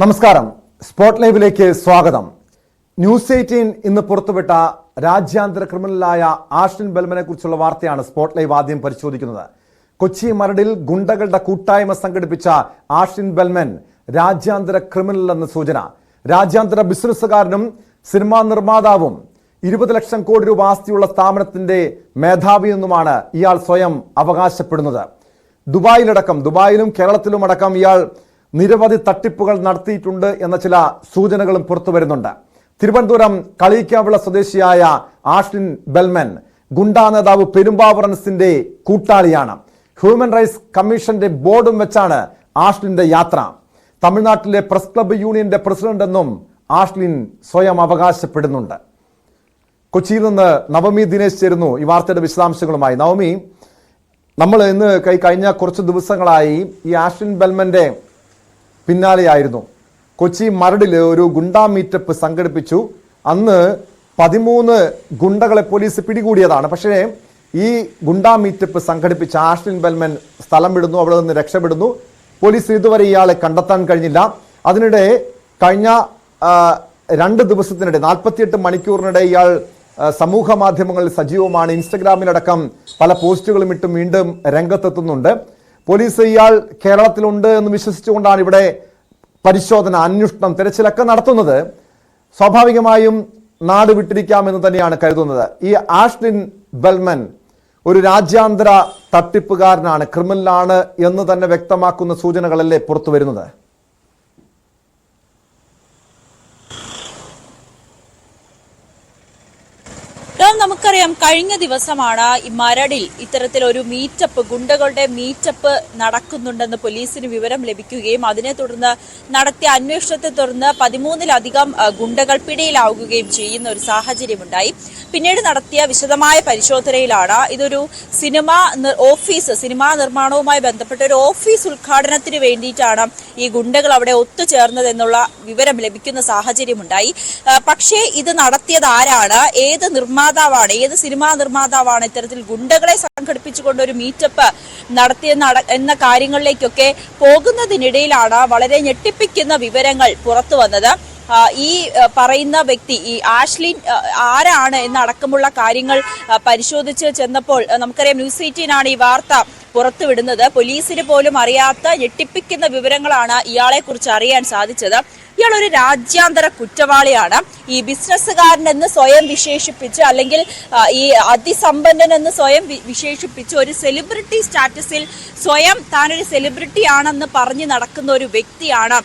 നമസ്കാരം. സ്പോട്ട് ലൈവിലേക്ക് സ്വാഗതം. ന്യൂസ് 18 ഇന്ന് പുറത്തുവിട്ട രാജ്യാന്തര ക്രിമിനലായ ആഷ്ലിൻ ബെൽമനെ കുറിച്ചുള്ള വാർത്തയാണ് സ്പോട്ട് ലൈവ് ആദ്യം പരിശോധിക്കുന്നത്. കൊച്ചി മരടിൽ ഗുണ്ടകളുടെ കൂട്ടായ്മ സംഘടിപ്പിച്ച ആഷ്ലിൻ ബെൽമൻ രാജ്യാന്തര ക്രിമിനൽ എന്ന സൂചന. രാജ്യാന്തര ബിസിനസ്സുകാരനും സിനിമാ നിർമ്മാതാവും 20 ലക്ഷം കോടി രൂപ ആസ്തിയുള്ള സ്ഥാപനത്തിന്റെ മേധാവിയെന്നുമാണ് ഇയാൾ സ്വയം അവകാശപ്പെടുന്നത്. ദുബായിലും കേരളത്തിലും അടക്കം ഇയാൾ നിരവധി തട്ടിപ്പുകൾ നടത്തിയിട്ടുണ്ട് എന്ന ചില സൂചനകളും പുറത്തു വരുന്നുണ്ട്. തിരുവനന്തപുരം കളിയിക്കാവിള സ്വദേശിയായ ആഷ്ലിൻ ബെൽമൻ ഗുണ്ടാ നേതാവ് പെരുമ്പാവൂറൻസിന്റെ കൂട്ടാളിയാണ്. ഹ്യൂമൻ റൈറ്റ്സ് കമ്മീഷന്റെ ബോർഡും വെച്ചാണ് ആഷ്ലിന്റെ യാത്ര. തമിഴ്നാട്ടിലെ പ്രസ് ക്ലബ്ബ് യൂണിയന്റെ പ്രസിഡന്റ് എന്നും ആഷ്ലിൻ സ്വയം അവകാശപ്പെടുന്നുണ്ട്. കൊച്ചിയിൽ നിന്ന് നവമി ദിനേശ് ചേരുന്നു ഈ വാർത്തയുടെ വിശദാംശങ്ങളുമായി. നവമി, നമ്മൾ ഇന്ന് കഴിഞ്ഞ കുറച്ച് ദിവസങ്ങളായി ഈ ആഷ്ലിൻ ബെൽമന്റെ പിന്നാലെയായിരുന്നു. കൊച്ചി മരടിൽ ഒരു ഗുണ്ടാ മീറ്റപ്പ് സംഘടിപ്പിച്ചു. അന്ന് 13 ഗുണ്ടകളെ പോലീസ് പിടികൂടിയതാണ്. പക്ഷേ ഈ ഗുണ്ടാ മീറ്റപ്പ് സംഘടിപ്പിച്ച ആഷ്ലിൻ ബെൽമൻ സ്ഥലം വിടുന്നു, അവിടെ നിന്ന് രക്ഷപ്പെടുന്നു. പോലീസ് ഇതുവരെ ഇയാളെ കണ്ടെത്താൻ കഴിഞ്ഞില്ല. അതിനിടെ കഴിഞ്ഞ 2 ദിവസത്തിനിടെ 48 മണിക്കൂറിനിടെ ഇയാൾ സമൂഹ മാധ്യമങ്ങളിൽ സജീവമാണ്. ഇൻസ്റ്റഗ്രാമിലടക്കം പല പോസ്റ്റുകളും ഇട്ടും വീണ്ടും രംഗത്തെത്തുന്നുണ്ട്. പോലീസ് ഇയാൾ കേരളത്തിലുണ്ട് എന്ന് വിശ്വസിച്ചുകൊണ്ടാണ് ഇവിടെ പരിശോധന, അന്വേഷണം, തെരച്ചിലൊക്കെ നടത്തുന്നത്. സ്വാഭാവികമായും നാട് വിട്ടിരിക്കാമെന്ന് തന്നെയാണ് കരുതുന്നത്. ഈ ആഷ്ലിൻ ബെൽമൻ ഒരു രാജ്യാന്തര തട്ടിപ്പുകാരനാണ്, ക്രിമിനലാണ് എന്ന് തന്നെ വ്യക്തമാക്കുന്ന സൂചനകളല്ലേ പുറത്തു വരുന്നത്? നമുക്കറിയാം, കഴിഞ്ഞ ദിവസമാണ് ഈ മരടിൽ ഇത്തരത്തിലൊരു മീറ്റപ്പ്, ഗുണ്ടകളുടെ മീറ്റപ്പ് നടക്കുന്നുണ്ടെന്ന് പോലീസിന് വിവരം ലഭിക്കുകയും അതിനെ തുടർന്ന് നടത്തിയ അന്വേഷണത്തെ തുടർന്ന് 13ലധികം ഗുണ്ടകൾ പിടിയിലാവുകയും ചെയ്യുന്ന ഒരു സാഹചര്യമുണ്ടായി. പിന്നീട് നടത്തിയ വിശദമായ പരിശോധനയിലാണ് ഇതൊരു സിനിമാ നിർമ്മാണവുമായി ബന്ധപ്പെട്ട ഒരു ഓഫീസ് ഉദ്ഘാടനത്തിന് വേണ്ടിയിട്ടാണ് ഈ ഗുണ്ടകൾ അവിടെ ഒത്തുചേർന്നതെന്നുള്ള വിവരം ലഭിക്കുന്ന സാഹചര്യമുണ്ടായി. പക്ഷേ ഇത് നടത്തിയത് ആരാണ്, ഏത് സിനിമാ നിർമ്മാതാവാണ് ഇത്തരത്തിൽ ഗുണ്ടകളെ സംഘടിപ്പിച്ചുകൊണ്ട് ഒരു മീറ്റപ്പ് എന്ന കാര്യങ്ങളിലേക്കൊക്കെ പോകുന്നതിനിടയിലാണ് വളരെ ഞെട്ടിപ്പിക്കുന്ന വിവരങ്ങൾ പുറത്തു വന്നത്. ഈ പറയുന്ന വ്യക്തി, ഈ ആഷ്ലിൻ ആരാണ് എന്നടക്കമുള്ള കാര്യങ്ങൾ പരിശോധിച്ച് ചെന്നപ്പോൾ നമുക്കറിയാം, ന്യൂസ് 18 ആണ് ഈ വാർത്ത പുറത്തുവിടുന്നത്. പോലീസിന് പോലും അറിയാത്ത ഞെട്ടിപ്പിക്കുന്ന വിവരങ്ങളാണ് ഇയാളെ കുറിച്ച് അറിയാൻ സാധിച്ചത്. ഇയാൾ ഒരു രാജ്യാന്തര കുറ്റവാളിയാണ്. ഈ ബിസിനസ്സുകാരൻ എന്ന് സ്വയം വിശേഷിപ്പിച്ച്, അല്ലെങ്കിൽ ഈ അതിസമ്പന്നൻ എന്ന് സ്വയം വിശേഷിപ്പിച്ച്, ഒരു സെലിബ്രിറ്റി സ്റ്റാറ്റസിൽ സ്വയം താനൊരു സെലിബ്രിറ്റി ആണെന്ന് പറഞ്ഞു നടക്കുന്ന ഒരു വ്യക്തിയാണ്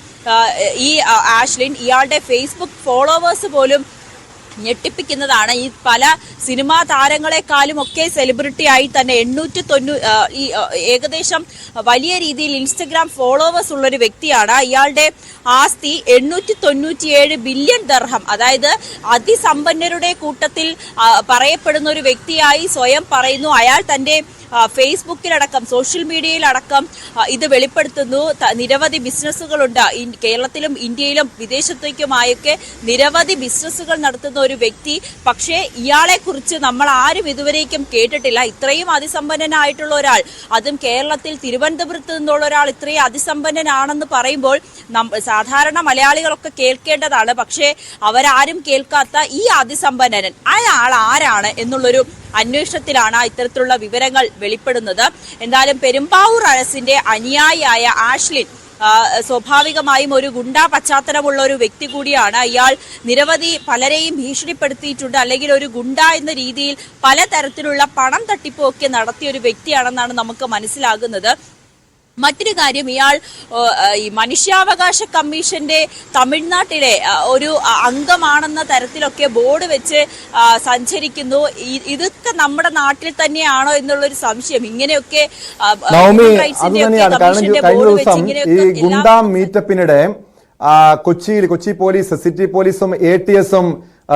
ഈ ആഷ്ലിൻ. ഇയാളുടെ ഫേസ്ബുക്ക് ഫോളോവേഴ്സ് പോലും ഞെട്ടിപ്പിക്കുന്നതാണ്. ഈ പല സിനിമാ താരങ്ങളെക്കാളും ഒക്കെ സെലിബ്രിറ്റി ആയി തന്നെ ഏകദേശം വലിയ രീതിയിൽ ഇൻസ്റ്റഗ്രാം ഫോളോവേഴ്സ് ഉള്ളൊരു വ്യക്തിയാണ്. ഇയാളുടെ ആസ്തി 897 ബില്യൺ ദർഹം, അതായത് അതിസമ്പന്നരുടെ കൂട്ടത്തിൽ പറയപ്പെടുന്ന ഒരു വ്യക്തിയായി സ്വയം പറയുന്നു. അയാൾ തന്റെ ഫേസ്ബുക്കിലടക്കം സോഷ്യൽ മീഡിയയിലടക്കം ഇത് വെളിപ്പെടുത്തുന്നു. നിരവധി ബിസിനസ്സുകളുണ്ട് കേരളത്തിലും ഇന്ത്യയിലും വിദേശത്തേക്കുമായൊക്കെ നിരവധി ബിസിനസ്സുകൾ നടത്തുന്ന ഒരു വ്യക്തി. പക്ഷേ ഇയാളെ കുറിച്ച് നമ്മൾ ആരും ഇതുവരേക്കും കേട്ടിട്ടില്ല. ഇത്രയും അതിസമ്പന്നനായിട്ടുള്ള ഒരാൾ, അതും കേരളത്തിൽ തിരുവനന്തപുരത്ത് നിന്നുള്ള ഒരാൾ ഇത്രയും അതിസമ്പന്നനാണെന്ന് പറയുമ്പോൾ സാധാരണ മലയാളികളൊക്കെ കേൾക്കേണ്ടതാണ്. പക്ഷേ അവരാരും കേൾക്കാത്ത ഈ അതിസമ്പന്നൻ അയാൾ ആരാണ് എന്നുള്ളൊരു അന്വേഷണത്തിലാണ് ഇത്തരത്തിലുള്ള വിവരങ്ങൾ വെളിപ്പെടുന്നത്. എന്തായാലും പെരുമ്പാവൂർ അരസിന്റെ അനുയായിയായ ആഷ്ലിൻ സ്വാഭാവികമായും ഒരു ഗുണ്ടാ പശ്ചാത്തലമുള്ള ഒരു വ്യക്തി കൂടിയാണ്. ഇയാൾ നിരവധി പലരെയും ഭീഷണിപ്പെടുത്തിയിട്ടുണ്ട്, അല്ലെങ്കിൽ ഒരു ഗുണ്ട എന്ന രീതിയിൽ പലതരത്തിലുള്ള പണം തട്ടിപ്പൊക്കെ നടത്തിയ ഒരു വ്യക്തിയാണെന്നാണ് നമുക്ക് മനസ്സിലാകുന്നത്. മറ്റൊരു കാര്യം, ഇയാൾ ഈ മനുഷ്യാവകാശ കമ്മീഷന്റെ തമിഴ്നാട്ടിലെ ഒരു അംഗമാണെന്ന തരത്തിലൊക്കെ ബോർഡ് വെച്ച് സഞ്ചരിക്കുന്നു. ഇതൊക്കെ നമ്മുടെ നാട്ടിൽ തന്നെയാണോ എന്നുള്ളൊരു സംശയം. ഇങ്ങനെയൊക്കെ ഈ ഗുണ്ടാ മീറ്റപ്പിനിടെ കൊച്ചി പോലീസ്, സിറ്റി പോലീസും ATS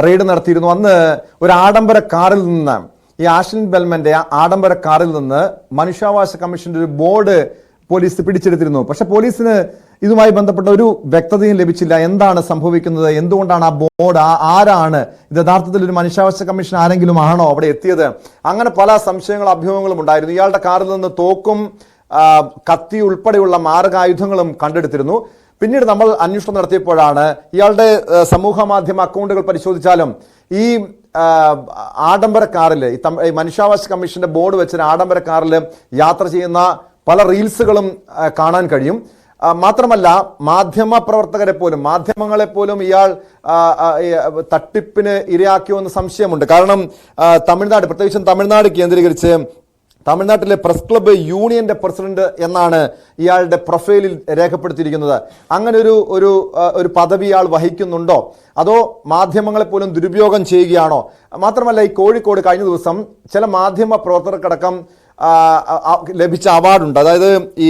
റെയ്ഡ് നടത്തിയിരുന്നു. അന്ന് ഒരു ആഡംബര കാറിൽ നിന്ന്, ഈ ആഷ്ലിൻ ബെൽമന്റെ ആഡംബര കാറിൽ നിന്ന് മനുഷ്യാവകാശ കമ്മീഷന്റെ ഒരു ബോർഡ് പോലീസ് പിടിച്ചെടുത്തിരുന്നു. പക്ഷെ പോലീസിന് ഇതുമായി ബന്ധപ്പെട്ട ഒരു വ്യക്തതയും ലഭിച്ചില്ല. എന്താണ് സംഭവിക്കുന്നത്, എന്തുകൊണ്ടാണ് ആ ബോർഡ്, ആരാണ് ഇത്, യഥാർത്ഥത്തിൽ ഒരു മനുഷ്യാവകാശ കമ്മീഷൻ ആരെങ്കിലും ആണോ അവിടെ എത്തിയത്? അങ്ങനെ പല സംശയങ്ങളും അഭ്യൂഹങ്ങളും ഉണ്ടായിരുന്നു. ഇയാളുടെ കാറിൽ നിന്ന് തോക്കും കത്തി ഉൾപ്പെടെയുള്ള മാരകായുധങ്ങളും കണ്ടെടുത്തിരുന്നു. പിന്നീട് നമ്മൾ അന്വേഷണം നടത്തിയപ്പോഴാണ് ഇയാളുടെ സമൂഹ മാധ്യമ അക്കൗണ്ടുകൾ പരിശോധിച്ചാലും ഈ ആഡംബര കാറിൽ ഈ മനുഷ്യാവകാശ കമ്മീഷന്റെ ബോർഡ് വെച്ച ആഡംബര കാറിൽ യാത്ര ചെയ്യുന്ന പല റീൽസുകളും കാണാൻ കഴിയും. മാത്രമല്ല മാധ്യമ പ്രവർത്തകരെ പോലും മാധ്യമങ്ങളെ പോലും ഇയാൾ തട്ടിപ്പിന് ഇരയാക്കിയോ എന്ന് സംശയമുണ്ട്. കാരണം തമിഴ്നാട്, പ്രത്യേകിച്ചും തമിഴ്നാട് കേന്ദ്രീകരിച്ച് തമിഴ്നാട്ടിലെ പ്രസ് ക്ലബ്ബ് യൂണിയന്റെ പ്രസിഡന്റ് എന്നാണ് ഇയാളുടെ പ്രൊഫൈലിൽ രേഖപ്പെടുത്തിയിരിക്കുന്നത്. അങ്ങനെ ഒരു പദവി ഇയാൾ വഹിക്കുന്നുണ്ടോ, അതോ മാധ്യമങ്ങളെ പോലും ദുരുപയോഗം ചെയ്യുകയാണോ? മാത്രമല്ല ഈ കോഴിക്കോട് കഴിഞ്ഞ ദിവസം ചില മാധ്യമ പ്രവർത്തകർക്കടക്കം ലഭിച്ച അവാർഡുണ്ട്. അതായത് ഈ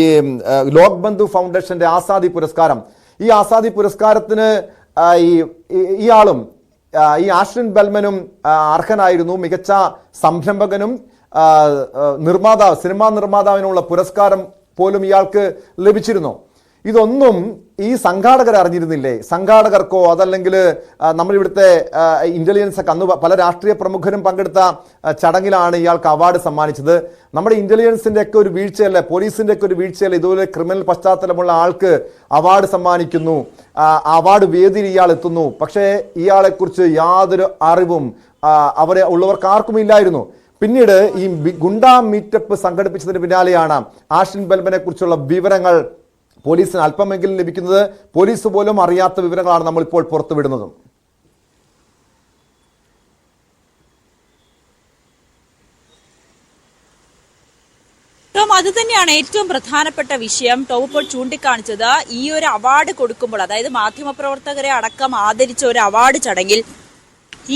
ലോക് ബന്ധു ഫൗണ്ടേഷന്റെ ആസാദി പുരസ്കാരം. ഈ ആസാദി പുരസ്കാരത്തിന് ഇയാളും ഈ ആഷ്ലിൻ ബെൽമനും അർഹനായിരുന്നു. മികച്ച സംരംഭകനും സിനിമാ നിർമ്മാതാവിനുള്ള പുരസ്കാരം പോലും ഇയാൾക്ക് ലഭിച്ചിരുന്നു. ഇതൊന്നും ഈ സംഘാടകർ അറിഞ്ഞിരുന്നില്ലേ? സംഘാടകർക്കോ അതല്ലെങ്കിൽ നമ്മളിവിടുത്തെ ഇന്റലിജൻസ് ഒക്കെ അന്ന് പല രാഷ്ട്രീയ പ്രമുഖരും പങ്കെടുത്ത ചടങ്ങിലാണ് ഇയാൾക്ക് അവാർഡ് സമ്മാനിച്ചത്. നമ്മുടെ ഇന്റലിജൻസിന്റെ ഒക്കെ ഒരു വീഴ്ചയല്ല, പോലീസിന്റെ ഒക്കെ ഒരു വീഴ്ചയല്ല ഇതുപോലെ ക്രിമിനൽ പശ്ചാത്തലമുള്ള ആൾക്ക് അവാർഡ് സമ്മാനിക്കുന്നു, അവാർഡ് വേദിയിൽ ഇയാൾ എത്തുന്നു. പക്ഷേ ഇയാളെക്കുറിച്ച് യാതൊരു അറിവും അവരെ ഉള്ളവർക്ക് ആർക്കും ഇല്ലായിരുന്നു. പിന്നീട് ഈ ഗുണ്ടാ മീറ്റപ്പ് സംഘടിപ്പിച്ചതിന് പിന്നാലെയാണ് ആഷ്ലിൻ ബെൽമനെ കുറിച്ചുള്ള വിവരങ്ങൾ പോലീസിന് അല്പമെങ്കിലും ലഭിക്കുന്നത്. പോലീസ് പോലും അറിയാത്ത വിവരങ്ങളാണ് നമ്മൾ ഇപ്പോൾ പുറത്തുവിടുന്നതും. അത് തന്നെയാണ് ഏറ്റവും പ്രധാനപ്പെട്ട വിഷയം. ടോം ഇപ്പോൾ ചൂണ്ടിക്കാണിച്ചത് ഈ ഒരു അവാർഡ് കൊടുക്കുമ്പോൾ, അതായത് മാധ്യമപ്രവർത്തകരെ അടക്കം ആദരിച്ച ഒരു അവാർഡ് ചടങ്ങിൽ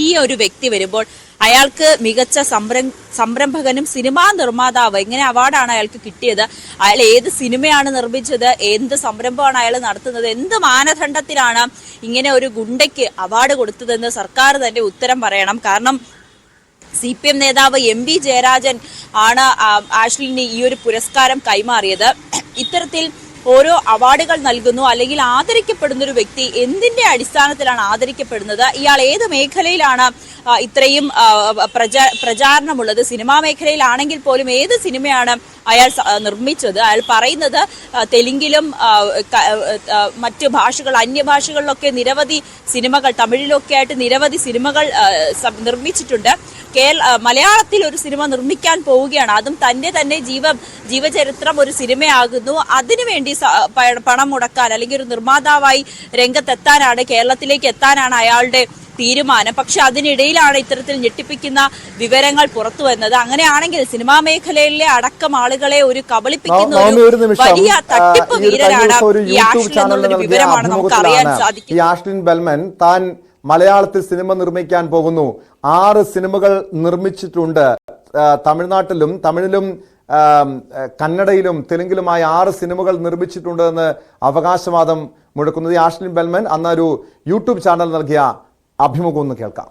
ഈ ഒരു വ്യക്തി വരുമ്പോൾ അയാൾക്ക് മികച്ച സംരംഭകനും സിനിമാ നിർമ്മാതാവ്, ഇങ്ങനെ അവാർഡാണ് അയാൾക്ക് കിട്ടിയത്. അയാൾ ഏത് സിനിമയാണ് നിർമ്മിച്ചത്, എന്ത് സംരംഭമാണ് അയാൾ നടത്തുന്നത്, എന്ത് മാനദണ്ഡത്തിലാണ് ഇങ്ങനെ ഒരു ഗുണ്ടയ്ക്ക് അവാർഡ് കൊടുത്തതെന്ന് സർക്കാർ തന്നെ ഉത്തരം പറയണം. കാരണം CPM നേതാവ് MV ജയരാജൻ ആണ് ആഷ്ലിന് ഈ ഒരു പുരസ്കാരം കൈമാറിയത്. ഇത്തരത്തിൽ ഓരോ അവാർഡുകൾ നൽകുന്നു അല്ലെങ്കിൽ ആദരിക്കപ്പെടുന്ന ഒരു വ്യക്തി എന്തിന്റെ അടിസ്ഥാനത്തിലാണ് ആദരിക്കപ്പെടുന്നത്, ഇയാൾ ഏത് മേഖലയിലാണ് ഇത്രയും പ്രചാരണമുള്ളത്, സിനിമാ മേഖലയിലാണെങ്കിൽ പോലും ഏത് സിനിമയാണ് അയാൾ നിർമ്മിച്ചത്? അയാൾ പറയുന്നത് തെലുങ്കിലും മറ്റ് ഭാഷകൾ, അന്യഭാഷകളിലൊക്കെ നിരവധി സിനിമകൾ, തമിഴിലൊക്കെ ആയിട്ട് നിരവധി സിനിമകൾ നിർമ്മിച്ചിട്ടുണ്ട്. മലയാളത്തിൽ ഒരു സിനിമ നിർമ്മിക്കാൻ പോവുകയാണ്, അതും തന്നെ ജീവചരിത്രം ഒരു സിനിമയാകുന്നു. അതിനുവേണ്ടി പണം മുടക്കാൻ അല്ലെങ്കിൽ ഒരു നിർമ്മാതാവായി രംഗത്തെത്താനാണ്, കേരളത്തിലേക്ക് എത്താനാണ് അയാളുടെ തീരുമാനം. പക്ഷെ അതിനിടയിലാണ് ഇത്തരത്തിൽ ഞെട്ടിപ്പിക്കുന്ന വിവരങ്ങൾ പുറത്തു വന്നത്. അങ്ങനെയാണെങ്കിൽ സിനിമാ മേഖലയിലെ അടക്കം ആളുകളെ ഒരു കബളിപ്പിക്കുന്ന ഒരു വലിയ തട്ടിപ്പ് വീരനാണ് ഈ ആഷ്ലിൻ എന്നുള്ളൊരു വിവരമാണ് നമുക്ക് അറിയാൻ സാധിക്കും. ഈ ആഷ്ലിൻ ബെൽമൻ താൻ മലയാളത്തിൽ സിനിമ നിർമ്മിക്കാൻ പോകുന്നു, 6 സിനിമകൾ നിർമ്മിച്ചിട്ടുണ്ട്. തമിഴിലും കന്നഡയിലും തെലുങ്കിലുമായി 6 സിനിമകൾ നിർമ്മിച്ചിട്ടുണ്ട് എന്ന് അവകാശവാദം മുഴക്കുന്നത് ഈ ആഷ്ലിൻ ബെൽമൻ അന്നൊരു യൂട്യൂബ് ചാനൽ നൽകിയ അഭിമുഖം ഒന്ന് കേൾക്കാം.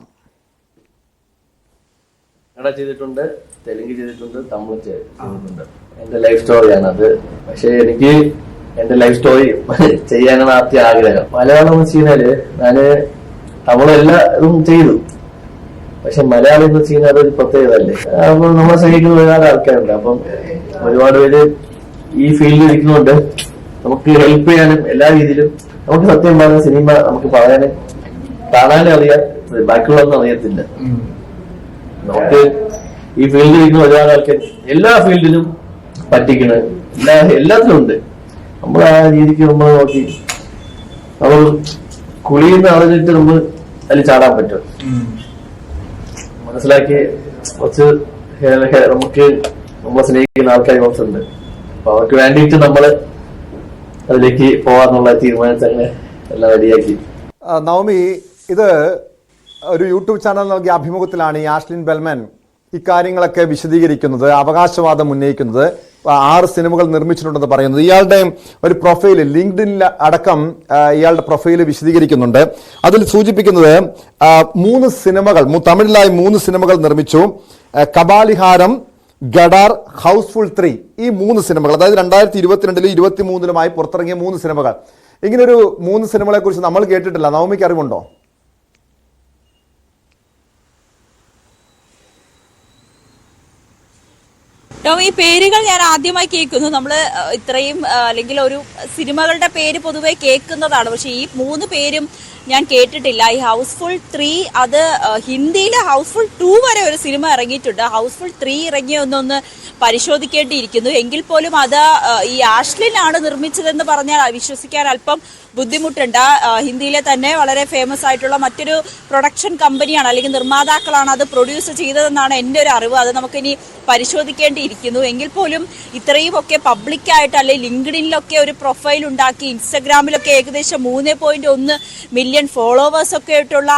കന്നഡ ചെയ്തിട്ടുണ്ട്, തെലുങ്ക് ചെയ്തിട്ടുണ്ട്, തമിഴ് ചെയ്തിട്ടുണ്ട്. എന്റെ ലൈഫ് സ്റ്റോറിയാണ് അത്. പക്ഷെ എനിക്ക് എന്റെ ലൈഫ് സ്റ്റോറി ചെയ്യാനാണ് ആദ്യ ആഗ്രഹം. മലയാളം എന്ന് വെച്ച് കഴിഞ്ഞാല് ഞാന് തമിഴെല്ലാം ചെയ്തു, പക്ഷെ മലയാളം എന്ന് വെച്ച് കഴിഞ്ഞാൽ അതൊരു പ്രത്യേകതല്ലേ. അപ്പൊ നമ്മളെ സഹിക്കുന്ന ഒരുപാട് ആൾക്കാരുണ്ട്. അപ്പം ഒരുപാട് പേര് ഈ ഫീൽഡിൽ ഇരിക്കുന്നുണ്ട്. നമുക്ക് ഹെൽപ്പ് ചെയ്യാനും എല്ലാ രീതിയിലും നമുക്ക് സത്യം പറഞ്ഞ സിനിമ നമുക്ക് പറയാനും കാണാനും അറിയാം, ബാക്കിയുള്ളതൊന്നും അറിയത്തില്ല. നമുക്ക് ഈ ഫീൽഡിൽ ഇരിക്കുന്ന ഒരുപാട് ആൾക്കാർ എല്ലാ ഫീൽഡിലും പറ്റിക്കണ്, എല്ലാത്തിലും ഉണ്ട്. നമ്മൾ ആ രീതിക്ക് നമ്മൾ നോക്കി നമ്മൾ കുളിയെന്ന് അറിഞ്ഞിട്ട് നമ്മൾ അതിൽ ചാടാൻ പറ്റും. മനസ്സിലാക്കി കുറച്ച് നമുക്ക് നമ്മളെ സ്നേഹിക്കുന്ന ആൾക്കാർ കുറച്ചുണ്ട്. അപ്പൊ അവർക്ക് വേണ്ടിയിട്ട് നമ്മള് അതിലേക്ക് പോവാന്നുള്ള തീരുമാനിച്ചങ്ങനെ എല്ലാം റെഡിയാക്കി. നവമി, ഇത് ഒരു യൂട്യൂബ് ചാനൽ നൽകിയ അഭിമുഖത്തിലാണ് ഈ ആഷ്ലിൻ ബെൽമൻ ഇക്കാര്യങ്ങളൊക്കെ വിശദീകരിക്കുന്നത്, അവകാശവാദം ഉന്നയിക്കുന്നത്. 6 സിനിമകൾ നിർമ്മിച്ചിട്ടുണ്ടെന്ന് പറയുന്നത്. ഇയാളുടെ ഒരു പ്രൊഫൈല് ലിങ്ക്ഡിനിൽ അടക്കം ഇയാളുടെ പ്രൊഫൈല് വിശദീകരിക്കുന്നുണ്ട്. അതിൽ സൂചിപ്പിക്കുന്നത് 3 സിനിമകൾ, തമിഴിലായി 3 സിനിമകൾ നിർമ്മിച്ചു. കബാലിഹാരം, ഗഡാർ, ഹൗസ്ഫുൾ 3, ഈ 3 സിനിമകൾ, അതായത് 2022-ലും 2023-ലുമായി പുറത്തിറങ്ങിയ 3 സിനിമകൾ. ഇങ്ങനൊരു 3 സിനിമകളെ കുറിച്ച് നമ്മൾ കേട്ടിട്ടില്ല. നവമിക്ക് അറിവുണ്ടോ? ടോം, ഈ പേരുകൾ ഞാൻ ആദ്യമായി കേൾക്കുന്നു. നമ്മൾ ഇത്രയും അല്ലെങ്കിൽ ഒരു സിനിമകളുടെ പേര് പൊതുവെ കേൾക്കുന്നതാണ്, പക്ഷെ ഈ 3 പേരും ഞാൻ കേട്ടിട്ടില്ല. ഈ ഹൗസ്ഫുൾ 3 അത് ഹിന്ദിയിൽ ഹൗസ്ഫുൾ 2 വരെ ഒരു സിനിമ ഇറങ്ങിയിട്ടുണ്ട്. ഹൗസ്ഫുൾ 3 ഇറങ്ങിയൊന്നൊന്ന് പരിശോധിക്കേണ്ടിയിരിക്കുന്നു. എങ്കിൽ പോലും അത് ഈ ആഷ്ലിനാണ് നിർമ്മിച്ചതെന്ന് പറഞ്ഞാൽ വിശ്വസിക്കാൻ അല്പം ബുദ്ധിമുട്ടുണ്ട്. ഹിന്ദിയിലെ തന്നെ വളരെ ഫേമസ് ആയിട്ടുള്ള മറ്റൊരു പ്രൊഡക്ഷൻ കമ്പനിയാണ് അല്ലെങ്കിൽ നിർമ്മാതാക്കളാണ് അത് പ്രൊഡ്യൂസ് ചെയ്തതെന്നാണ് എൻ്റെ ഒരു അറിവ്. അത് നമുക്കിനി പരിശോധിക്കേണ്ടിയിരിക്കുന്നു. എങ്കിൽ പോലും ഇത്രയും ഒക്കെ പബ്ലിക്കായിട്ട് അല്ലെങ്കിൽ ലിങ്ക്ഡിനിലൊക്കെ ഒരു പ്രൊഫൈൽ ഉണ്ടാക്കി ഇൻസ്റ്റഗ്രാമിലൊക്കെ ഏകദേശം 3.1 മില്യൺ ഫോളോവേഴ്സ് ഒക്കെ ആയിട്ടുള്ള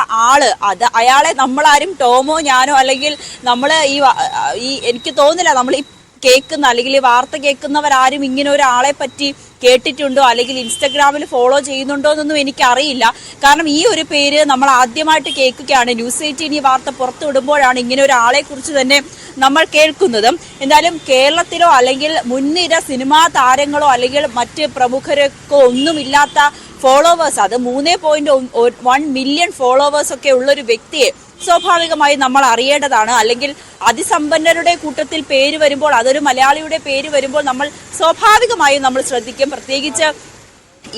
അത് അയാളെ നമ്മളാരും ടോമോ ഞാനോ അല്ലെങ്കിൽ നമ്മൾ ഈ എനിക്ക് തോന്നുന്നില്ല നമ്മൾ ഈ കേൾക്കുന്ന അല്ലെങ്കിൽ ഈ വാർത്ത കേൾക്കുന്നവരാരും ഇങ്ങനെ ഒരാളെ പറ്റി കേട്ടിട്ടുണ്ടോ അല്ലെങ്കിൽ ഇൻസ്റ്റഗ്രാമിൽ ഫോളോ ചെയ്യുന്നുണ്ടോ എന്നൊന്നും എനിക്കറിയില്ല. കാരണം ഈ ഒരു പേര് നമ്മൾ ആദ്യമായിട്ട് കേൾക്കുകയാണ്. ന്യൂസ് 18 ഈ വാർത്ത പുറത്തു വിടുമ്പോഴാണ് ഇങ്ങനെ ഒരാളെ കുറിച്ച് തന്നെ നമ്മൾ കേൾക്കുന്നതും. എന്തായാലും കേരളത്തിലോ അല്ലെങ്കിൽ മുൻനിര സിനിമാ താരങ്ങളോ അല്ലെങ്കിൽ മറ്റ് പ്രമുഖരൊക്കെ ഒന്നുമില്ലാത്ത ഫോളോവേഴ്സ്, അത് 3.1 മില്യൺ ഫോളോവേഴ്സ് ഒക്കെ ഉള്ളൊരു വ്യക്തിയെ സ്വാഭാവികമായി നമ്മൾ അറിയേണ്ടതാണ്. അല്ലെങ്കിൽ അതിസമ്പന്നരുടെ കൂട്ടത്തിൽ പേര് വരുമ്പോൾ, അതൊരു മലയാളിയുടെ പേര് വരുമ്പോൾ നമ്മൾ സ്വാഭാവികമായും നമ്മൾ ശ്രദ്ധിക്കും. പ്രത്യേകിച്ച്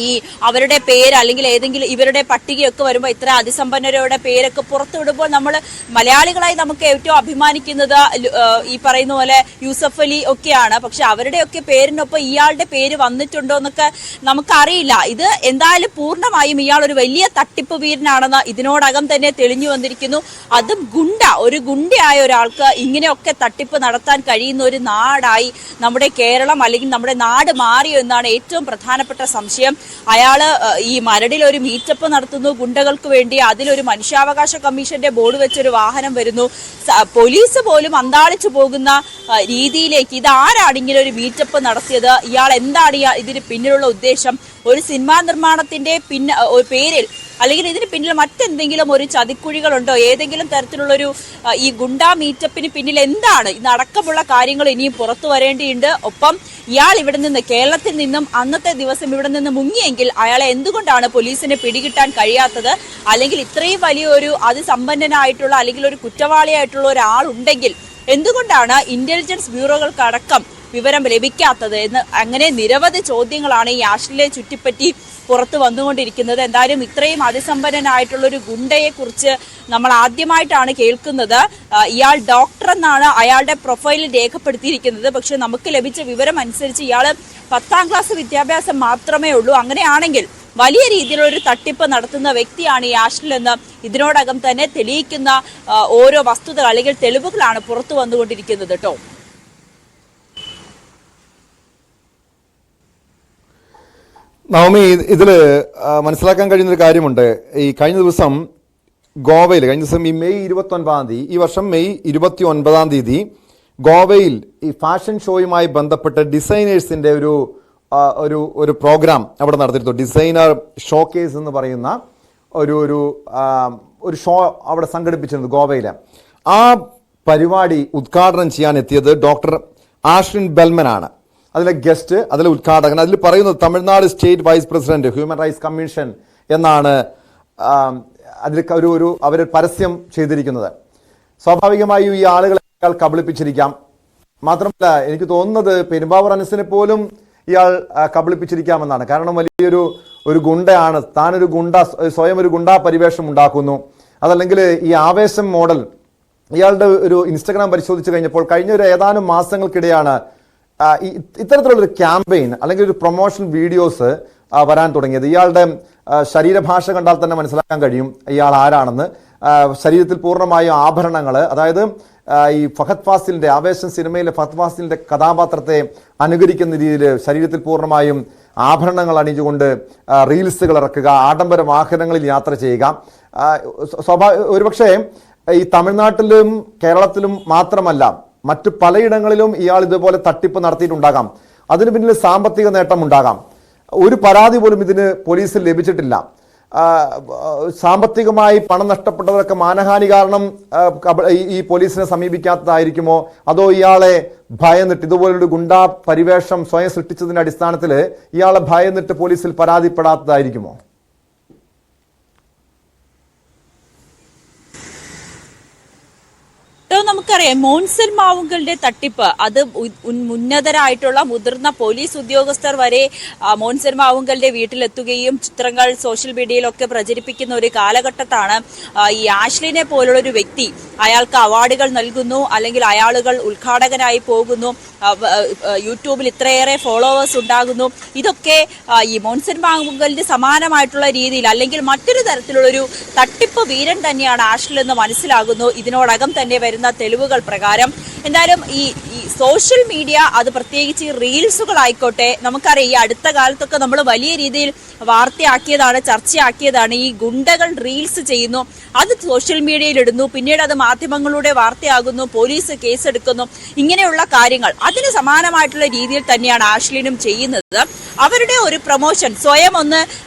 ഈ അവരുടെ പേര് അല്ലെങ്കിൽ ഏതെങ്കിലും ഇവരുടെ പട്ടികയൊക്കെ വരുമ്പോൾ ഇത്ര അതിസമ്പന്നരുടെ പേരൊക്കെ പുറത്തു വിടുമ്പോൾ നമ്മൾ മലയാളികളായി നമുക്ക് ഏറ്റവും അഭിമാനിക്കുന്നത് ഈ പറയുന്ന പോലെ യൂസഫ് അലി ഒക്കെയാണ്. പക്ഷെ അവരുടെയൊക്കെ പേരിനൊപ്പം ഇയാളുടെ പേര് വന്നിട്ടുണ്ടോ എന്നൊക്കെ നമുക്കറിയില്ല. ഇത് എന്തായാലും പൂർണ്ണമായും ഇയാൾ ഒരു വലിയ തട്ടിപ്പ് വീരനാണെന്ന് ഇതിനോടകം തന്നെ തെളിഞ്ഞു വന്നിരിക്കുന്നു. അതും ഒരു ഗുണ്ടയായ ഒരാൾക്ക് ഇങ്ങനെയൊക്കെ തട്ടിപ്പ് നടത്താൻ കഴിയുന്ന ഒരു നാടായി നമ്മുടെ കേരളം അല്ലെങ്കിൽ നമ്മുടെ നാട് മാറിയോ എന്നാണ് ഏറ്റവും പ്രധാനപ്പെട്ട സംശയം. അയാള് ഈ മരടിൽ ഒരു മീറ്റപ്പ് നടത്തുന്നു ഗുണ്ടകൾക്ക് വേണ്ടി. അതിലൊരു മനുഷ്യാവകാശ കമ്മീഷന്റെ ബോർഡ് വെച്ചൊരു വാഹനം വരുന്നു. പോലീസ് പോലും അന്താളിച്ചു പോകുന്ന രീതിയിലേക്ക് ഇതാരാണ് ഇങ്ങനെ ഒരു മീറ്റപ്പ് നടത്തിയത്, ഇയാൾ എന്താണ് ഇതിന് പിന്നിലുള്ള ഉദ്ദേശം, ഒരു സിനിമാ നിർമ്മാണത്തിന്റെ പേരിൽ അല്ലെങ്കിൽ ഇതിന് പിന്നിൽ മറ്റെന്തെങ്കിലും ഒരു ചതിക്കുഴികളുണ്ടോ, ഏതെങ്കിലും തരത്തിലുള്ളൊരു ഈ ഗുണ്ടാ മീറ്റപ്പിന് പിന്നിൽ എന്താണ് ഇതടക്കമുള്ള കാര്യങ്ങൾ ഇനിയും പുറത്തു വരേണ്ടിയുണ്ട്. ഒപ്പം ഇയാൾ ഇവിടെ നിന്ന് കേരളത്തിൽ നിന്നും അന്നത്തെ ദിവസം ഇവിടെ നിന്ന് മുങ്ങിയെങ്കിൽ അയാളെ എന്തുകൊണ്ടാണ് പോലീസിന് പിടികിട്ടാൻ കഴിയാത്തത്, അല്ലെങ്കിൽ ഇത്രയും വലിയൊരു അതിസമ്പന്നനായിട്ടുള്ള അല്ലെങ്കിൽ ഒരു കുറ്റവാളിയായിട്ടുള്ള ഒരാളുണ്ടെങ്കിൽ എന്തുകൊണ്ടാണ് ഇന്റലിജൻസ് ബ്യൂറോകൾക്കടക്കം വിവരം ലഭിക്കാത്തത് എന്ന് അങ്ങനെ നിരവധി ചോദ്യങ്ങളാണ് ഈ ആഷ്ലിനെ ചുറ്റിപ്പറ്റി പുറത്തു വന്നുകൊണ്ടിരിക്കുന്നത്. എന്തായാലും ഇത്രയും അതിസമ്പന്നനായിട്ടുള്ള ഒരു ഗുണ്ടയെ കുറിച്ച് നമ്മൾ ആദ്യമായിട്ടാണ് കേൾക്കുന്നത്. ഇയാൾ ഡോക്ടർ എന്നാണ് അയാളുടെ പ്രൊഫൈലിൽ രേഖപ്പെടുത്തിയിരിക്കുന്നത്. പക്ഷെ നമുക്ക് ലഭിച്ച വിവരം അനുസരിച്ച് ഇയാൾ 10ാം ക്ലാസ് വിദ്യാഭ്യാസം മാത്രമേ ഉള്ളൂ. അങ്ങനെയാണെങ്കിൽ വലിയ രീതിയിലുള്ള ഒരു തട്ടിപ്പ് നടത്തുന്ന വ്യക്തിയാണ് ഈ ആഷ്ലിൻ എന്ന് ഇതിനോടകം തന്നെ തെളിയിക്കുന്ന ഓരോ വസ്തുതകൾ അല്ലെങ്കിൽ തെളിവുകളാണ് പുറത്തു വന്നുകൊണ്ടിരിക്കുന്നത് കേട്ടോ. നവമി, ഇതിൽ മനസ്സിലാക്കാൻ കഴിയുന്നൊരു കാര്യമുണ്ട്. ഈ കഴിഞ്ഞ ദിവസം ഗോവയിൽ ഈ മെയ് 29-ാം തീയതി, ഈ വർഷം മെയ് 29-ാം തീയതി ഗോവയിൽ ഈ ഫാഷൻ ഷോയുമായി ബന്ധപ്പെട്ട് ഡിസൈനേഴ്സിൻ്റെ ഒരു പ്രോഗ്രാം അവിടെ നടത്തിയിരുന്നു. ഡിസൈനർ ഷോക്കേസ് എന്ന് പറയുന്ന ഒരു ഷോ അവിടെ സംഘടിപ്പിച്ചിരുന്നു ഗോവയിൽ. ആ പരിപാടി ഉദ്ഘാടനം ചെയ്യാൻ എത്തിയത് ഡോക്ടർ ആഷ്ലിൻ ബെൽമനാണ്. അതിലെ ഗസ്റ്റ്, അതിലെ ഉദ്ഘാടകൻ. അതിൽ പറയുന്നത് Tamil Nadu state vice president human rights commission എന്നാണ് അതിൽ അവർ പരസ്യം ചെയ്തിരിക്കുന്നത്. സ്വാഭാവികമായും ഈ ആളുകളെ ഇയാൾ കബളിപ്പിച്ചിരിക്കാം. മാത്രമല്ല എനിക്ക് തോന്നുന്നത് പെരുമ്പാവൂർ അനസിനെ പോലും ഇയാൾ കബളിപ്പിച്ചിരിക്കാമെന്നാണ്. കാരണം വലിയൊരു ഗുണ്ടയാണ് താനൊരു സ്വയം ഒരു ഗുണ്ടാ പരിവേഷം ഉണ്ടാക്കുന്നു. അതല്ലെങ്കിൽ ഈ ആവേശം മോഡൽ ഇയാളുടെ ഒരു ഇൻസ്റ്റഗ്രാം പരിശോധിച്ച് കഴിഞ്ഞപ്പോൾ കഴിഞ്ഞ ഒരു ഏതാനും മാസങ്ങൾക്കിടെയാണ് ഇത്തരത്തിലുള്ളൊരു ക്യാമ്പയിൻ അല്ലെങ്കിൽ ഒരു പ്രൊമോഷൻ വീഡിയോസ് വരാൻ തുടങ്ങിയത്. ഇയാളുടെ ശരീരഭാഷ കണ്ടാൽ തന്നെ മനസ്സിലാക്കാൻ കഴിയും ഇയാൾ ആരാണെന്ന്. ശരീരത്തിൽ പൂർണ്ണമായും ആഭരണങ്ങൾ, അതായത് ഈ ഫഹദ് ഫാസിലിന്റെ ആവേശം സിനിമയിലെ ഫഹദ് ഫാസിലിന്റെ കഥാപാത്രത്തെ അനുകരിക്കുന്ന രീതിയിൽ ശരീരത്തിൽ പൂർണ്ണമായും ആഭരണങ്ങൾ അണിഞ്ഞുകൊണ്ട് റീൽസുകൾ ഇറക്കുക, ആഡംബര വാഹനങ്ങളിൽ യാത്ര ചെയ്യുക. ഒരുപക്ഷെ ഈ തമിഴ്നാട്ടിലും കേരളത്തിലും മാത്രമല്ല മറ്റു പലയിടങ്ങളിലും ഇയാൾ ഇതുപോലെ തട്ടിപ്പ് നടത്തിയിട്ടുണ്ടാകാം. അതിന് പിന്നിൽ സാമ്പത്തിക നേട്ടം ഉണ്ടാകാം. ഒരു പരാതി പോലും ഇതിന് പോലീസിൽ ലഭിച്ചിട്ടില്ല. സാമ്പത്തികമായി പണം നഷ്ടപ്പെട്ടവരൊക്കെ മാനഹാനി കാരണം ഈ പോലീസിനെ സമീപിക്കാത്തതായിരിക്കുമോ, അതോ ഇയാളെ ഭയന്നിട്ട് ഇതുപോലൊരു ഗുണ്ടാ പരിവേഷം സ്വയം സൃഷ്ടിച്ചതിന്റെ അടിസ്ഥാനത്തിൽ ഇയാളെ ഭയന്നിട്ട് പോലീസിൽ പരാതിപ്പെടാത്തതായിരിക്കുമോ? നമുക്കറിയാം മോൻസൺ മാവുങ്കലിന്റെ തട്ടിപ്പ് അത് ഉന്നതരായിട്ടുള്ള മുതിർന്ന പോലീസ് ഉദ്യോഗസ്ഥർ വരെ മോൻസൺ മാവുങ്കലിന്റെ വീട്ടിലെത്തുകയും ചിത്രങ്ങൾ സോഷ്യൽ മീഡിയയിലൊക്കെ പ്രചരിപ്പിക്കുന്ന ഒരു കാലഘട്ടത്താണ് ഈ ആഷ്ലിനെ പോലുള്ള ഒരു വ്യക്തി അയാൾക്ക് അവാർഡുകൾ നൽകുന്നു, അല്ലെങ്കിൽ അയാളുകൾ ഉദ്ഘാടകനായി പോകുന്നു, യൂട്യൂബിൽ ഇത്രയേറെ ഫോളോവേഴ്സ് ഉണ്ടാകുന്നു. ഇതൊക്കെ ഈ മോൻസൺ മാവുങ്കലിന് സമാനമായിട്ടുള്ള രീതിയിൽ അല്ലെങ്കിൽ മറ്റൊരു തരത്തിലുള്ളൊരു തട്ടിപ്പ് വീരൻ തന്നെയാണ് ആഷ്ലിൻ എന്ന് മനസ്സിലാകുന്നു ഇതിനോടകം തന്നെ വരുന്ന തെളിവുകൾ പ്രകാരം. എന്തായാലും ഈ സോഷ്യൽ മീഡിയ, അത് പ്രത്യേകിച്ച് റീൽസുകളായിക്കോട്ടെ, നമുക്കറിയാം ഈ അടുത്ത കാലത്തൊക്കെ നമ്മൾ വലിയ രീതിയിൽ വാർത്തയാക്കിയതാണ്, ചർച്ചയാക്കിയതാണ്. ഈ ഗുണ്ടകൾ റീൽസ് ചെയ്യുന്നു, അത് സോഷ്യൽ മീഡിയയിൽ ഇടുന്നു, പിന്നീട് അത് മാധ്യമങ്ങളുടെ വാർത്തയാകുന്നു, പോലീസ് കേസെടുക്കുന്നു, ഇങ്ങനെയുള്ള കാര്യങ്ങൾ. അതിന് സമാനമായിട്ടുള്ള രീതിയിൽ തന്നെയാണ് ആഷ്ലിനും ചെയ്യുന്നത്. അവരുടെ ഒരു പ്രൊമോഷൻ, സ്വയം ഒന്ന്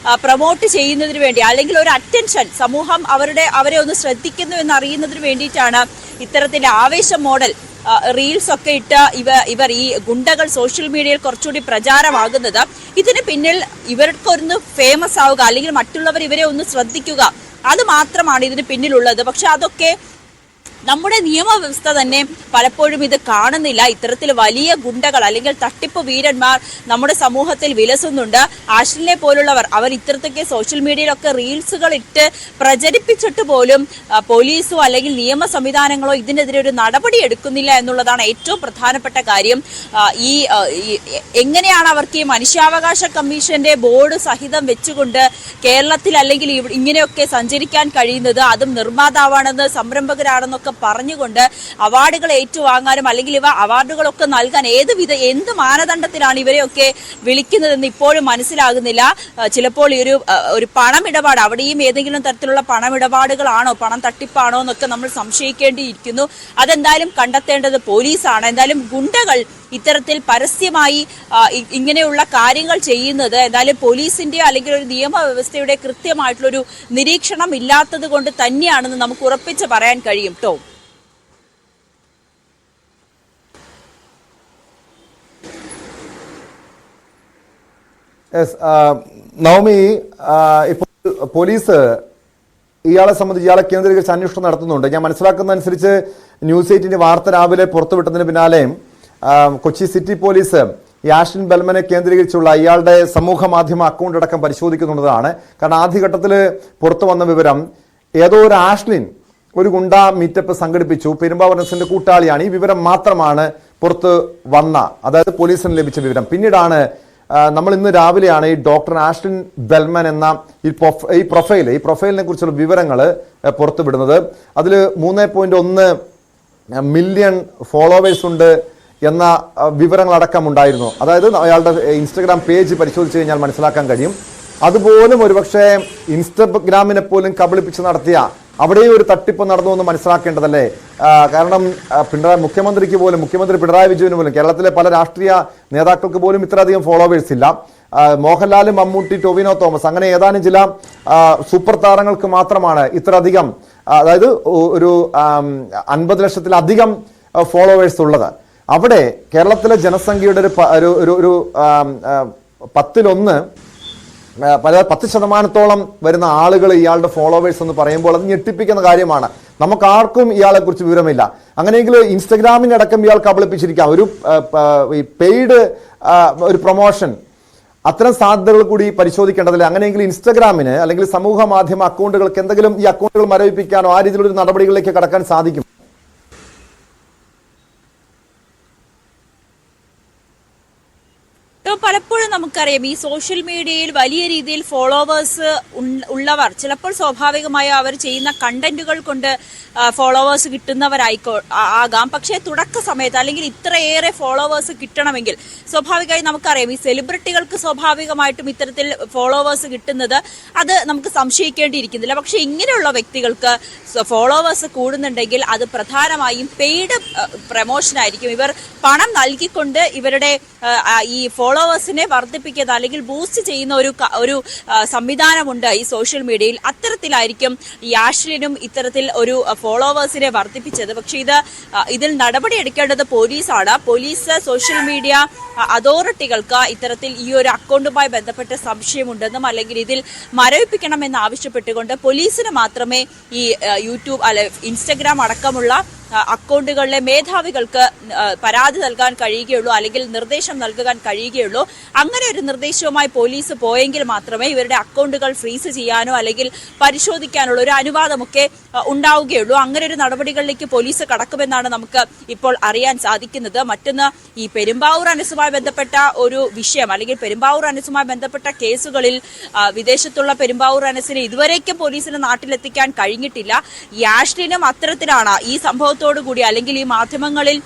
പ്രൊമോട്ട് ചെയ്യുന്നതിന് വേണ്ടി, അല്ലെങ്കിൽ ഒരു അറ്റൻഷൻ, സമൂഹം അവരെ ഒന്ന് ശ്രദ്ധിക്കുന്നു എന്നറിയുന്നതിന് വേണ്ടിയിട്ടാണ് ഇത്തരത്തിലെ ആവേശം മോഡൽ റീൽസ് ഒക്കെ ഇട്ട് ഇവർ ഈ ഗുണ്ടകൾ സോഷ്യൽ മീഡിയയിൽ കുറച്ചുകൂടി പ്രചാരമാകുന്നത്. ഇതിന് പിന്നിൽ ഇവർക്കൊന്ന് ഫേമസ് ആവുക, അല്ലെങ്കിൽ മറ്റുള്ളവർ ഇവരെ ഒന്ന് ശ്രദ്ധിക്കുക, അത് മാത്രമാണ് ഇതിന് പിന്നിലുള്ളത്. പക്ഷെ അതൊക്കെ നമ്മുടെ നിയമവ്യവസ്ഥ തന്നെ പലപ്പോഴും ഇത് കാണുന്നില്ല. ഇത്തരത്തിൽ വലിയ ഗുണ്ടകൾ അല്ലെങ്കിൽ തട്ടിപ്പ് വീരന്മാർ നമ്മുടെ സമൂഹത്തിൽ വിലസുന്നുണ്ട്. ആഷ്ലിനെ പോലുള്ളവർ അവർ ഇത്തരത്തൊക്കെ സോഷ്യൽ മീഡിയയിലൊക്കെ റീൽസുകൾ ഇട്ട് പ്രചരിപ്പിച്ചിട്ട് പോലും പോലീസോ അല്ലെങ്കിൽ നിയമ സംവിധാനങ്ങളോ ഇതിനെതിരെ ഒരു നടപടി എടുക്കുന്നില്ല എന്നുള്ളതാണ് ഏറ്റവും പ്രധാനപ്പെട്ട കാര്യം. എങ്ങനെയാണ് അവർക്ക് ഈ മനുഷ്യാവകാശ കമ്മീഷന്റെ ബോർഡ് സഹിതം വെച്ചുകൊണ്ട് കേരളത്തിൽ അല്ലെങ്കിൽ ഇങ്ങനെയൊക്കെ സഞ്ചരിക്കാൻ കഴിയുന്നത്? അതും നിർമ്മാതാവാണെന്ന്, സംരംഭകരാണെന്നൊക്കെ പറഞ്ഞുകൊണ്ട് അവാർഡുകൾ ഏറ്റുവാങ്ങാനും അല്ലെങ്കിൽ ഇവ അവാർഡുകളൊക്കെ നൽകാൻ എന്ത് മാനദണ്ഡത്തിലാണ് ഇവരെയൊക്കെ വിളിക്കുന്നതെന്ന് ഇപ്പോഴും മനസ്സിലാകുന്നില്ല. ചിലപ്പോൾ ഈ ഒരു പണമിടപാട്, അവിടെയും ഏതെങ്കിലും തരത്തിലുള്ള പണമിടപാടുകളാണോ, പണം തട്ടിപ്പാണോ എന്നൊക്കെ നമ്മൾ സംശയിക്കേണ്ടിയിരിക്കുന്നു. അതെന്തായാലും കണ്ടെത്തേണ്ടത് പോലീസാണ്. എന്തായാലും ഗുണ്ടകൾ ഇത്തരത്തിൽ പരസ്യമായി ഇങ്ങനെയുള്ള കാര്യങ്ങൾ ചെയ്യുന്നത് എന്തായാലും പോലീസിന്റെ അല്ലെങ്കിൽ ഒരു നിയമവ്യവസ്ഥയുടെ കൃത്യമായിട്ടുള്ളൊരു നിരീക്ഷണം ഇല്ലാത്തത് കൊണ്ട് തന്നെയാണെന്ന് നമുക്ക് ഉറപ്പിച്ച് പറയാൻ കഴിയും. ടോം, നവമി, ഇപ്പോൾ പോലീസ് ഇയാളെ സംബന്ധിച്ച് ഇയാളെ കേന്ദ്രീകരിച്ച് അന്വേഷണം നടത്തുന്നുണ്ട്. ഞാൻ മനസ്സിലാക്കുന്ന അനുസരിച്ച് ന്യൂസ് 8 വാർത്ത രാവിലെ പുറത്തുവിട്ടതിന് പിന്നാലെ കൊച്ചി സിറ്റി പോലീസ് ഈ ആഷ്ലിൻ ബൽമനെ കേന്ദ്രീകരിച്ചുള്ള ഇയാളുടെ സമൂഹ മാധ്യമ അക്കൗണ്ട് അടക്കം പരിശോധിക്കുന്നുള്ളതാണ്. കാരണം ആദ്യഘട്ടത്തിൽ പുറത്തു വന്ന വിവരം, ഏതോ ഒരു ആഷ്ലിൻ ഒരു ഗുണ്ട മീറ്റപ്പ് സംഘടിപ്പിച്ചു, പെരുമ്പാവൂരിന്റെ കൂട്ടാളിയാണ്. ഈ വിവരം മാത്രമാണ് പുറത്ത് വന്ന, അതായത് പോലീസിന് ലഭിച്ച വിവരം. പിന്നീടാണ് നമ്മൾ ഇന്ന് രാവിലെയാണ് ഈ ഡോക്ടർ ആഷ്ലിൻ ബൽമൻ എന്ന ഈ പ്രൊഫൈലിനെ കുറിച്ചുള്ള വിവരങ്ങൾ പുറത്തുവിടുന്നത്. അതിൽ 3.1 മില്യൺ ഫോളോവേഴ്സ് ഉണ്ട് എന്ന വിവരങ്ങളടക്കം ഉണ്ടായിരുന്നു. അതായത് അയാളുടെ ഇൻസ്റ്റഗ്രാം പേജ് പരിശോധിച്ച് കഴിഞ്ഞാൽ മനസ്സിലാക്കാൻ കഴിയും. അതുപോലും ഒരുപക്ഷെ ഇൻസ്റ്റഗ്രാമിനെ പോലും കബളിപ്പിച്ച് നടത്തിയ അവിടെയും ഒരു തട്ടിപ്പ് നടന്നു എന്ന് മനസ്സിലാക്കേണ്ടതല്ലേ? കാരണം മുഖ്യമന്ത്രി പിണറായി വിജയന് പോലും, കേരളത്തിലെ പല രാഷ്ട്രീയ നേതാക്കൾക്ക് പോലും ഇത്രയധികം ഫോളോവേഴ്സ് ഇല്ല. മോഹൻലാൽ, മമ്മൂട്ടി, ടൊവിനോ തോമസ്, അങ്ങനെ ഏതാനും ചില സൂപ്പർ താരങ്ങൾക്ക് മാത്രമാണ് ഇത്രയധികം, അതായത് ഒരു 50 ലക്ഷത്തിലധികം ഫോളോവേഴ്സ് ഉള്ളത്. അവിടെ കേരളത്തിലെ ജനസംഖ്യയുടെ ഒരു 10% 10% വരുന്ന ആളുകൾ ഇയാളുടെ ഫോളോവേഴ്സ് എന്ന് പറയുമ്പോൾ അത് ഞെട്ടിപ്പിക്കുന്ന കാര്യമാണ്. നമുക്ക് ആർക്കും ഇയാളെ കുറിച്ച് വിവരമില്ല. അങ്ങനെയെങ്കിൽ ഇൻസ്റ്റഗ്രാമിനടക്കം ഇയാൾ കബളിപ്പിച്ചിരിക്കാം. ഒരു പെയ്ഡ് ഒരു പ്രൊമോഷൻ, അത്തരം സാധ്യതകൾ കൂടി പരിശോധിക്കേണ്ടതില്ല. അങ്ങനെയെങ്കിൽ ഇൻസ്റ്റഗ്രാമിന് അല്ലെങ്കിൽ സമൂഹ മാധ്യമ അക്കൗണ്ടുകൾക്ക് എന്തെങ്കിലും ഈ അക്കൗണ്ടുകൾ മരവിപ്പിക്കാനോ ആ രീതിയിലൊരു നടപടികളിലേക്ക് കടക്കാൻ സാധിക്കും? പലപ്പോഴും നമുക്കറിയാം ഈ സോഷ്യൽ മീഡിയയിൽ വലിയ രീതിയിൽ ഫോളോവേഴ്സ് ഉള്ളവർ ചിലപ്പോൾ സ്വാഭാവികമായി അവർ ചെയ്യുന്ന കണ്ടന്റുകൾ കൊണ്ട് ഫോളോവേഴ്സ് ആകാം. പക്ഷേ തുടക്ക സമയത്ത് അല്ലെങ്കിൽ ഇത്രയേറെ ഫോളോവേഴ്സ് കിട്ടണമെങ്കിൽ സ്വാഭാവികമായി നമുക്കറിയാം ഈ സെലിബ്രിറ്റികൾക്ക് സ്വാഭാവികമായിട്ടും ഇത്തരത്തിൽ ഫോളോവേഴ്സ് കിട്ടുന്നത് അത് നമുക്ക് സംശയിക്കേണ്ടിയിരിക്കുന്നില്ല. പക്ഷെ ഇങ്ങനെയുള്ള വ്യക്തികൾക്ക് ഫോളോവേഴ്സ് കൂടുന്നുണ്ടെങ്കിൽ അത് പ്രധാനമായും പെയ്ഡ് പ്രമോഷൻ ആയിരിക്കും. ഇവർ പണം നൽകിക്കൊണ്ട് ഇവരുടെ ഈ ഫോളോവേഴ്സിനെ വർദ്ധിപ്പിക്കുന്ന അല്ലെങ്കിൽ ബൂസ്റ്റ് ചെയ്യുന്ന ഒരു സംവിധാനമുണ്ട് ഈ സോഷ്യൽ മീഡിയയിൽ. അത്തരത്തിലായിരിക്കും ഈ ആഷ്ലിനും ഇത്തരത്തിൽ ഒരു ഫോളോവേഴ്സിനെ വർദ്ധിപ്പിച്ചത്. പക്ഷെ ഇതിൽ നടപടിയെടുക്കേണ്ടത് പോലീസാണ്. പോലീസ് സോഷ്യൽ മീഡിയ അതോറിറ്റികൾക്ക് ഇത്തരത്തിൽ ഈ ഒരു അക്കൗണ്ടുമായി ബന്ധപ്പെട്ട സംശയമുണ്ടെന്നും അല്ലെങ്കിൽ ഇതിൽ മരവിപ്പിക്കണമെന്ന് ആവശ്യപ്പെട്ടുകൊണ്ട് പോലീസിന് മാത്രമേ ഈ യൂട്യൂബ് ഇൻസ്റ്റഗ്രാം അടക്കമുള്ള അക്കൗണ്ടുകളിലെ മേധാവികൾക്ക് പരാതി നൽകാൻ കഴിയുകയുള്ളൂ, അല്ലെങ്കിൽ നിർദ്ദേശം നൽകാൻ കഴിയുകയുള്ളൂ. അങ്ങനെ ഒരു നിർദ്ദേശവുമായി പോലീസ് പോയെങ്കിൽ മാത്രമേ ഇവരുടെ അക്കൗണ്ടുകൾ ഫ്രീസ് ചെയ്യാനോ അല്ലെങ്കിൽ പരിശോധിക്കാനുള്ള ഒരു അനുവാദമൊക്കെ ഉണ്ടാവുകയുള്ളൂ. അങ്ങനെ ഒരു നടപടികളിലേക്ക് പോലീസ് കടക്കുമെന്നാണ് നമുക്ക് ഇപ്പോൾ അറിയാൻ സാധിക്കുന്നത്. മറ്റൊന്ന്, ഈ പെരുമ്പാവൂർ അനസുമായി ബന്ധപ്പെട്ട ഒരു വിഷയം അല്ലെങ്കിൽ പെരുമ്പാവൂർ അനസുമായി ബന്ധപ്പെട്ട കേസുകളിൽ വിദേശത്തുള്ള പെരുമ്പാവൂർ അനസിനെ ഇതുവരേക്കും പോലീസിന് നാട്ടിലെത്തിക്കാൻ കഴിഞ്ഞിട്ടില്ല. ഈ ആഷ്ലിനും അത്തരത്തിലാണ്. ഈ സംഭവത്തോടു കൂടി അല്ലെങ്കിൽ ഈ മാധ്യമങ്ങളിൽ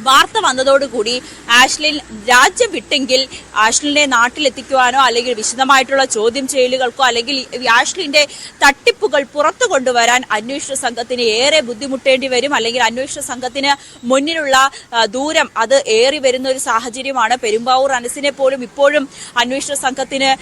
വാർത്ത വന്നതോടുകൂടി ആഷ്ലിൻ രാജ്യം വിട്ടെങ്കിൽ ആഷ്ലിനെ നാട്ടിലെത്തിക്കുവാനോ അല്ലെങ്കിൽ വിശദമായിട്ടുള്ള ചോദ്യം ചെയ്യലുകൾക്കോ അല്ലെങ്കിൽ ആഷ്ലിന്റെ തട്ടിപ്പുകൾ പുറത്തു കൊണ്ടുവരാൻ അന്വേഷണ സംഘത്തിന് ഏറെ ബുദ്ധിമുട്ടേണ്ടി വരും. അല്ലെങ്കിൽ അന്വേഷണ സംഘത്തിന് മുന്നിലുള്ള ദൂരം അത് ഏറി വരുന്ന ഒരു സാഹചര്യമാണ്. പെരുമ്പാവൂർ അനസിനെ പോലും ഇപ്പോഴും അന്വേഷണ സംഘത്തിന്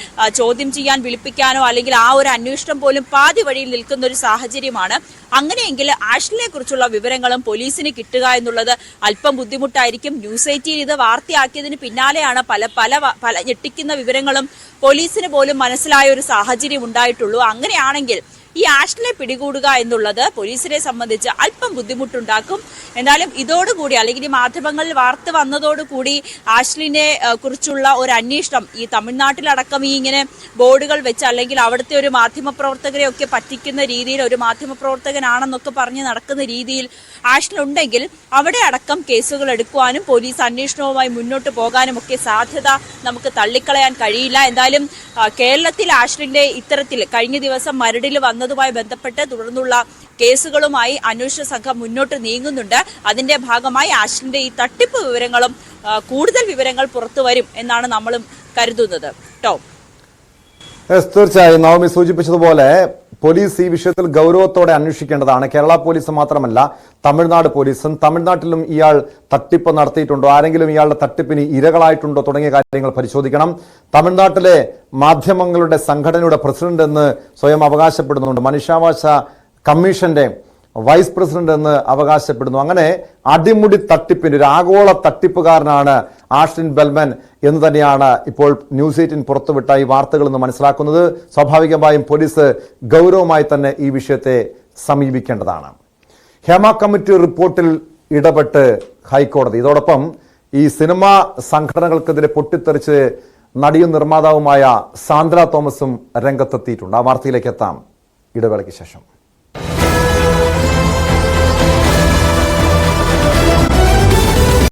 ചോദ്യം ചെയ്യാൻ വിളിപ്പിക്കാനോ അല്ലെങ്കിൽ ആ ഒരു അന്വേഷണം പോലും പാതി വഴിയിൽ നിൽക്കുന്ന ഒരു സാഹചര്യമാണ്. അങ്ങനെയെങ്കിൽ ആഷ്ലിനെ കുറിച്ചുള്ള വിവരങ്ങളും പോലീസിന് കിട്ടുക എന്നുള്ളത് അല്പം ബുദ്ധിമുട്ടായിരിക്കും. ന്യൂസ് 18 ഇത് വാർത്തയാക്കിയതിന് പിന്നാലെയാണ് പല ഞെട്ടിക്കുന്ന വിവരങ്ങളും പോലീസിന് പോലും മനസ്സിലായ ഒരു സാഹചര്യം ഉണ്ടായിട്ടുള്ളൂ. അങ്ങനെയാണെങ്കിൽ ഈ ആഷ്ലിനെ പിടികൂടുക എന്നുള്ളത് പോലീസിനെ സംബന്ധിച്ച് അല്പം ബുദ്ധിമുട്ടുണ്ടാക്കും. എന്നാലും ഇതോടുകൂടി അല്ലെങ്കിൽ ഈ മാധ്യമങ്ങളിൽ വാർത്ത വന്നതോടുകൂടി ആഷ്ലിനെ കുറിച്ചുള്ള ഒരു അന്വേഷണം ഈ തമിഴ്നാട്ടിലടക്കം ഈ ഇങ്ങനെ ബോർഡുകൾ വെച്ച് അല്ലെങ്കിൽ അവിടുത്തെ ഒരു മാധ്യമപ്രവർത്തകരെ ഒക്കെ പറ്റിക്കുന്ന രീതിയിൽ ഒരു മാധ്യമപ്രവർത്തകനാണെന്നൊക്കെ പറഞ്ഞ് നടക്കുന്ന രീതിയിൽ ആഷ്ലിനുണ്ടെങ്കിൽ അവിടെ അടക്കം കേസുകൾ എടുക്കുവാനും പോലീസ് അന്വേഷണവുമായി മുന്നോട്ട് പോകാനും ഒക്കെ സാധ്യത നമുക്ക് തള്ളിക്കളയാൻ കഴിയില്ല. എന്തായാലും കേരളത്തിൽ ആഷ്ലിന്റെ ഇത്തരത്തിൽ കഴിഞ്ഞ ദിവസം മരടിൽ വന്നതുമായി ബന്ധപ്പെട്ട് തുടർന്നുള്ള കേസുകളുമായി അന്വേഷണ സംഘം മുന്നോട്ട് നീങ്ങുന്നുണ്ട്. അതിന്റെ ഭാഗമായി ആഷ്ലിന്റെ ഈ തട്ടിപ്പ് വിവരങ്ങളും കൂടുതൽ വിവരങ്ങൾ പുറത്തു വരും എന്നാണ് നമ്മളും കരുതുന്നത്. ടോം, തീർച്ചയായും നവമി സൂചിപ്പിച്ചതുപോലെ പോലീസ് ഈ വിഷയത്തിൽ ഗൗരവത്തോടെ അന്വേഷിക്കേണ്ടതാണ്. കേരള പോലീസ് മാത്രമല്ല, തമിഴ്നാട് പോലീസും തമിഴ്നാട്ടിലും ഇയാൾ തട്ടിപ്പ് നടത്തിയിട്ടുണ്ടോ, ആരെങ്കിലും ഇയാളുടെ തട്ടിപ്പിന് ഇരകളായിട്ടുണ്ടോ തുടങ്ങിയ കാര്യങ്ങൾ പരിശോധിക്കണം. തമിഴ്നാട്ടിലെ മാധ്യമങ്ങളുടെ സംഘടനയുടെ പ്രസിഡന്റ് എന്ന് സ്വയം അവകാശപ്പെടുന്നുണ്ട്, മനുഷ്യാവകാശ കമ്മീഷന്റെ വൈസ് പ്രസിഡന്റ് എന്ന് അവകാശപ്പെടുന്നു. അങ്ങനെ അടിമുടി തട്ടിപ്പിന് ഒരു ആഗോള തട്ടിപ്പുകാരനാണ് ആഷ്ലിൻ ബെൽമൻ എന്ന് തന്നെയാണ് ഇപ്പോൾ ന്യൂസ് 18 പുറത്തുവിട്ട ഈ വാർത്തകളിൽ നിന്ന് മനസ്സിലാക്കുന്നത്. സ്വാഭാവികമായും പോലീസ് ഗൗരവമായി തന്നെ ഈ വിഷയത്തെ സമീപിക്കേണ്ടതാണ്. ഹേമ കമ്മിറ്റി റിപ്പോർട്ടിൽ ഇടപെട്ട് ഹൈക്കോടതി. ഇതോടൊപ്പം ഈ സിനിമാ സംഘടനകൾക്കെതിരെ പൊട്ടിത്തെറിച്ച് നടിയും നിർമ്മാതാവുമായ സാന്ദ്ര തോമസും രംഗത്തെത്തിയിട്ടുണ്ട്. ആ വാർത്തയിലേക്ക് എത്താം ഇടവേളയ്ക്ക് ശേഷം.